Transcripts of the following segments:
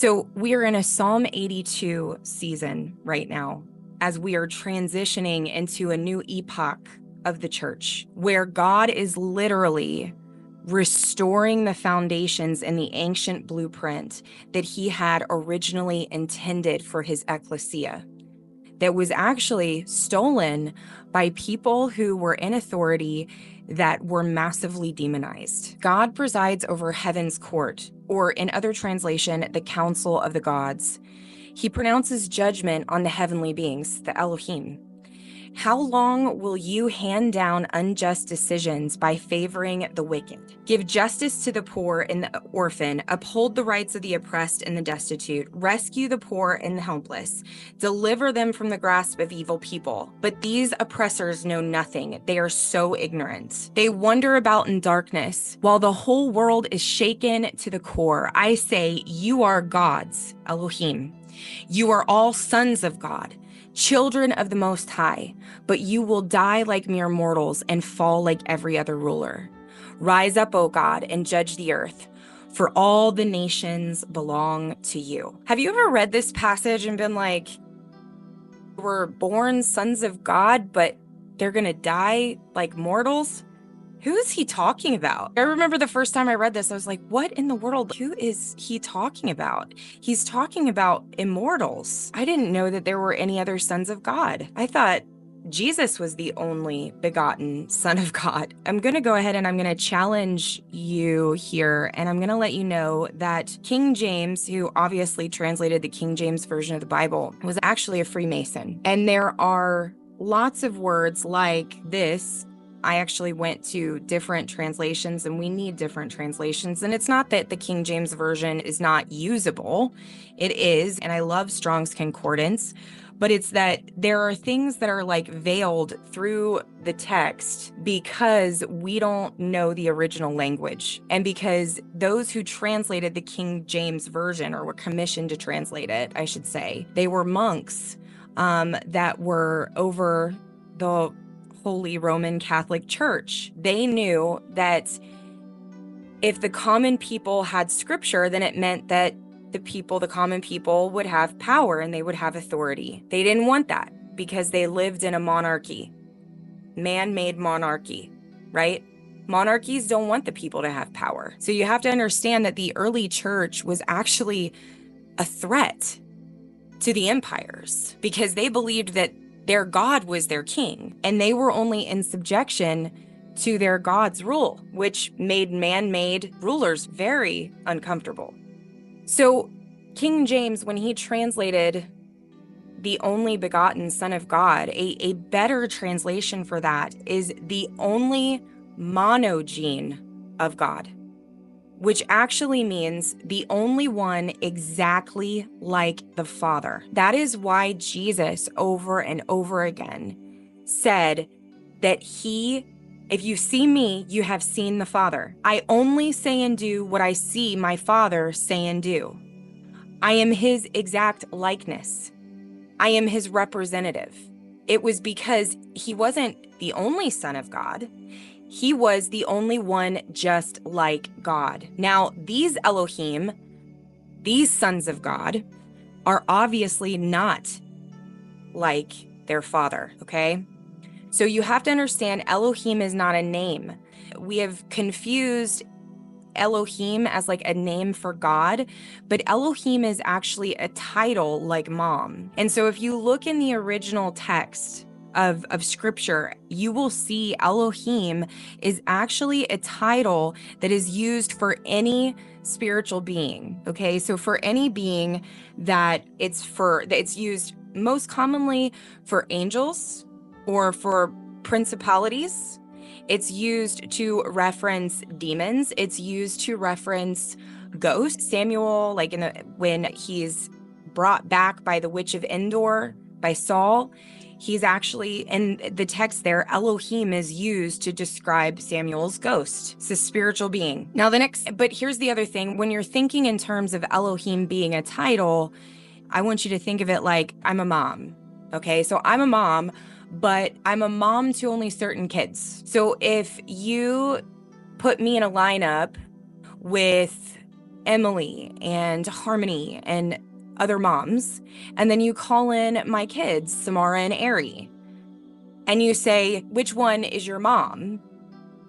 So we are in a Psalm 82 season right now as we are transitioning into a new epoch of the church where God is literally restoring the foundations in the ancient blueprint that he had originally intended for his ecclesia, that was actually stolen by people who were in authority that were massively demonized. God presides over heaven's court, or in other translation, the council of the gods. He pronounces judgment on the heavenly beings, the Elohim. How long will you hand down unjust decisions by favoring the wicked? Give justice to the poor and the orphan, uphold the rights of the oppressed and the destitute, rescue the poor and the helpless, deliver them from the grasp of evil people. But these oppressors know nothing. They are so ignorant. They wander about in darkness while the whole world is shaken to the core. I say, you are gods, Elohim. You are all sons of God, children of the Most High, but you will die like mere mortals and fall like every other ruler. Rise up, O God, and judge the earth, for all the nations belong to you. Have you ever read this passage and been like, we're born sons of God, but they're gonna die like mortals? Who is he talking about? I remember the first time I read this, I was like, what in the world? Who is he talking about? He's talking about immortals. I didn't know that there were any other sons of God. I thought Jesus was the only begotten Son of God. I'm going to go ahead and I'm going to challenge you here, and I'm going to let you know that King James, who obviously translated the King James Version of the Bible, was actually a Freemason. And there are lots of words like this. I actually went to different translations, and we need different translations. And it's not that the King James Version is not usable. It is, and I love Strong's Concordance, but it's that there are things that are like veiled through the text because we don't know the original language. And because those who translated the King James Version, or were commissioned to translate it, I should say, they were monks that were over the Holy Roman Catholic Church. They knew that if the common people had scripture, then it meant that the common people would have power and they would have authority. They didn't want that because they lived in a monarchy, man-made monarchy, right? Monarchies don't want the people to have power. So you have to understand that the early church was actually a threat to the empires because they believed that their God was their king, and they were only in subjection to their God's rule, which made man-made rulers very uncomfortable. So King James, when he translated the only begotten Son of God, a better translation for that is the only monogene of God, which actually means the only one exactly like the Father. That is why Jesus over and over again said that if you see me, you have seen the Father. I only say and do what I see my Father say and do. I am his exact likeness. I am his representative. It was because he wasn't the only Son of God. He was the only one just like God. Now, these Elohim, these sons of God, are obviously not like their Father, okay? So you have to understand Elohim is not a name. We have confused Elohim as like a name for God, but Elohim is actually a title like mom. And so if you look in the original text of scripture, you will see Elohim is actually a title that is used for any spiritual being. Okay, so for any being that it's used most commonly for angels or for principalities. It's used to reference demons. It's used to reference ghosts. Samuel, like when he's brought back by the witch of Endor by Saul, he's actually, in the text there, Elohim is used to describe Samuel's ghost. It's a spiritual being. Now but here's the other thing. When you're thinking in terms of Elohim being a title, I want you to think of it like I'm a mom. Okay, so I'm a mom, but I'm a mom to only certain kids. So if you put me in a lineup with Emily and Harmony and other moms, and then you call in my kids, Samara and Ari, and you say, which one is your mom?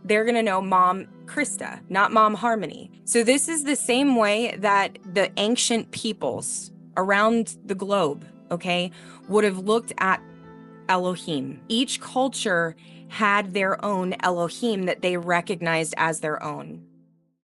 They're going to know Mom Krista, not Mom Harmony. So this is the same way that the ancient peoples around the globe, okay, would have looked at Elohim. Each culture had their own Elohim that they recognized as their own.